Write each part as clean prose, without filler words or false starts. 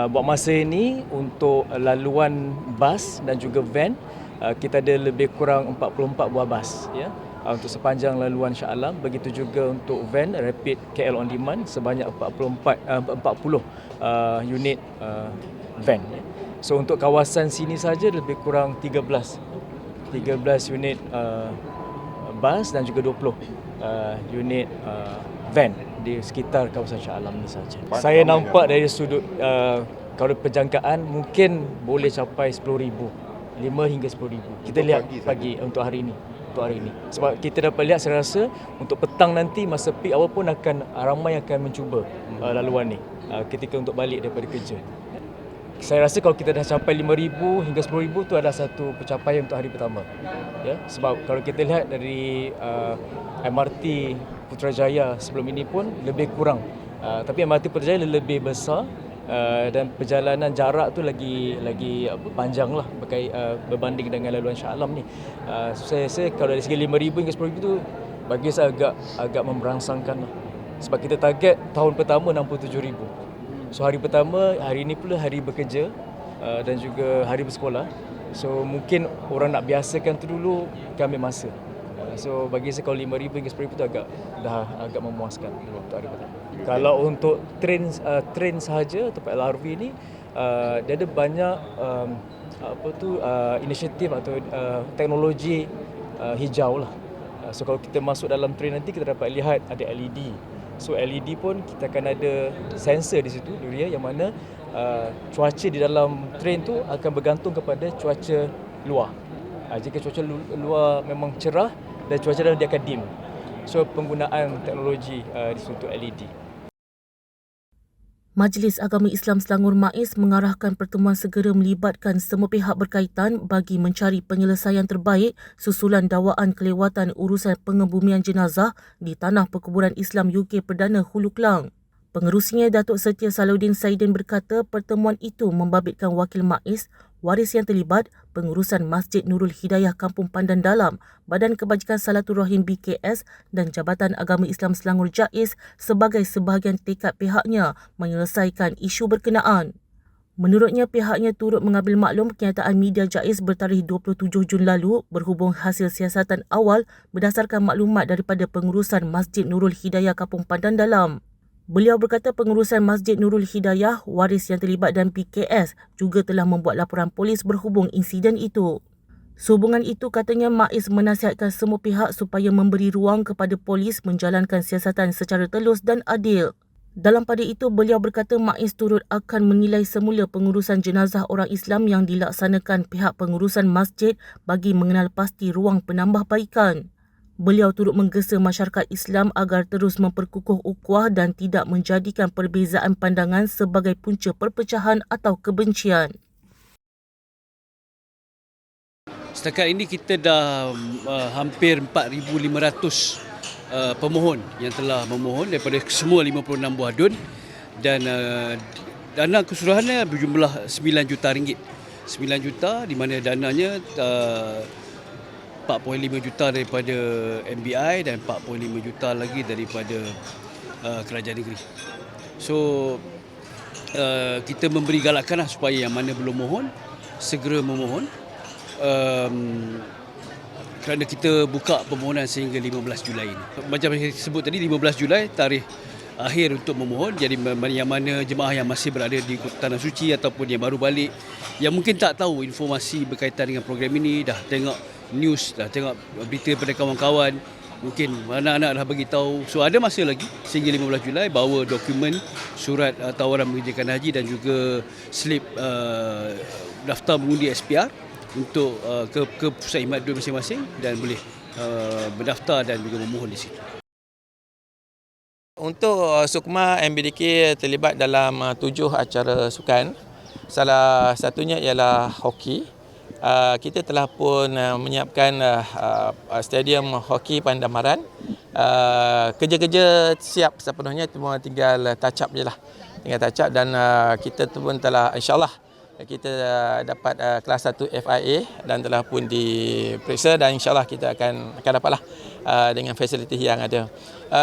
buat masa ini untuk laluan bas dan juga van, kita ada lebih kurang 44 buah bas ya, untuk sepanjang laluan Shah Alam. Begitu juga untuk van rapid KL on demand sebanyak 40 unit van ya. So untuk kawasan sini saja lebih kurang 13 unit bas dan juga 20 unit van di sekitar kawasan Shah Alam ni saja. Saya nampak dari sudut kalau penjangkaan mungkin boleh capai 10,000, 5 hingga 10,000. Kita lihat pagi untuk hari ini. Sebab kita dapat lihat, saya rasa untuk petang nanti masa peak awal pun ramai akan mencuba laluan ni ketika untuk balik daripada kerja. Saya rasa kalau kita dah capai 5,000 hingga 10,000 tu adalah satu pencapaian untuk hari pertama. Ya, sebab kalau kita lihat dari MRT Putrajaya sebelum ini pun lebih kurang. Tapi MRT Putrajaya lebih besar dan perjalanan jarak tu lagi panjang lah berbanding dengan laluan Shah Alam ni. Saya rasa kalau dari segi 5,000 hingga 10,000 tu bagi saya agak memberangsangkan lah. Sebab kita target tahun pertama 67,000. So hari pertama, hari ini pula hari bekerja dan juga hari bersekolah. So mungkin orang nak biasakan tu dulu, kita ambil masa. So bagi saya kalau 5,000 hingga 10,000 tu agak memuaskan untuk hari pertama. Kalau untuk train sahaja atau LRV ni, dia ada banyak inisiatif atau teknologi hijau lah. So kalau kita masuk dalam train nanti kita dapat lihat ada LED. So LED pun kita akan ada sensor di situ yang mana cuaca di dalam train tu akan bergantung kepada cuaca luar. Jika cuaca luar memang cerah dan cuaca dalam dia akan dim. So penggunaan teknologi di situ LED. Majlis Agama Islam Selangor MAIS mengarahkan pertemuan segera melibatkan semua pihak berkaitan bagi mencari penyelesaian terbaik susulan dakwaan kelewatan urusan pengebumian jenazah di Tanah Perkuburan Islam UK Perdana Hulu Klang. Pengerusinya Datuk Setia Salahuddin Saidin berkata pertemuan itu membabitkan wakil MAIS, waris yang terlibat, pengurusan Masjid Nurul Hidayah Kampung Pandan Dalam, Badan Kebajikan Salaturrahim BKS dan Jabatan Agama Islam Selangor JAIS sebagai sebahagian tekad pihaknya menyelesaikan isu berkenaan. Menurutnya, pihaknya turut mengambil maklum kenyataan media JAIS bertarikh 27 Jun lalu berhubung hasil siasatan awal berdasarkan maklumat daripada pengurusan Masjid Nurul Hidayah Kampung Pandan Dalam. Beliau berkata pengurusan Masjid Nurul Hidayah, waris yang terlibat dan PKS juga telah membuat laporan polis berhubung insiden itu. Sehubungan itu, katanya MAIS menasihatkan semua pihak supaya memberi ruang kepada polis menjalankan siasatan secara telus dan adil. Dalam pada itu, beliau berkata MAIS turut akan menilai semula pengurusan jenazah orang Islam yang dilaksanakan pihak pengurusan masjid bagi mengenal pasti ruang penambahbaikan. Beliau turut menggesa masyarakat Islam agar terus memperkukuh ukhuwah dan tidak menjadikan perbezaan pandangan sebagai punca perpecahan atau kebencian. Setakat ini kita dah hampir 4,500 pemohon yang telah memohon daripada semua 56 buah dun dan dana keseluruhannya berjumlah 9 juta ringgit. 9 juta di mana dananya 4.5 juta daripada MBI dan 4.5 juta lagi daripada kerajaan negeri. So kita memberi galakan supaya yang mana belum mohon segera memohon, kerana kita buka permohonan sehingga 15 Julai ini. Macam saya sebut tadi, 15 Julai tarikh akhir untuk memohon. Jadi yang mana jemaah yang masih berada di Tanah Suci ataupun yang baru balik, yang mungkin tak tahu informasi berkaitan dengan program ini, dah tengok news, dah tengok berita pada kawan-kawan, mungkin anak-anak dah bagi tahu. So ada masa lagi sehingga 15 Julai bawa dokumen surat tawaran mengerjakan haji dan juga slip daftar mengundi SPR untuk ke pusat khidmat dun masing-masing dan boleh berdaftar dan juga memohon di situ. Untuk Sukma, MBDK terlibat dalam 7 acara sukan. Salah satunya ialah hoki. Kita telah pun menyiapkan stadium hoki Pandamaran. Kerja-kerja siap sepenuhnya, cuma tinggal touch up je lah. Tinggal touch up dan kita tu pun telah, insyaAllah kita dapat kelas 1 FIA dan telah pun diperiksa dan insyaAllah kita akan dapatlah dengan fasiliti yang ada.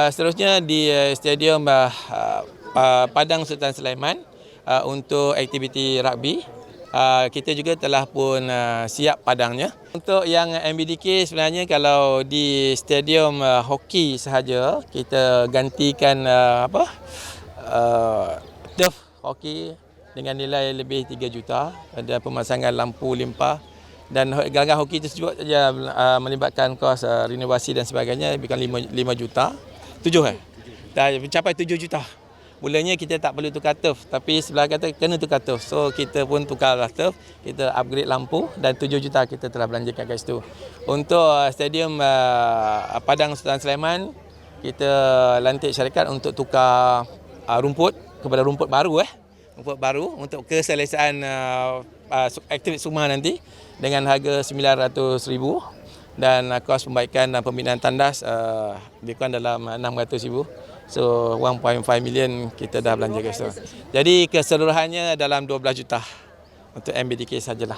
Seterusnya di stadium Padang Sultan Sulaiman, untuk aktiviti rugby. Kita juga telah pun siap padangnya. Untuk yang MBDK sebenarnya kalau di stadium hoki sahaja kita gantikan turf hoki dengan nilai lebih 3 juta. Ada pemasangan lampu limpah dan gelanggang hoki tersebut saja melibatkan kos renovasi dan sebagainya bukan 5 juta. 7 dah mencapai 7 juta. Mulanya kita tak perlu tukar turf, tapi sebelah kata kena tukar turf. So kita pun tukarlah turf, kita upgrade lampu dan 7 juta kita telah belanjakan kat situ. Untuk stadium Padang Sultan Sulaiman, kita lantik syarikat untuk tukar rumput kepada rumput baru rumput baru untuk keselesaan aktiviti Suma nanti dengan harga RM900,000 dan kos pembaikan dan pembinaan tandas lebih kurang dalam RM600,000. So 1.5 million kita dah belanja kat situ. Jadi keseluruhannya dalam 12 juta untuk MBDK sajalah.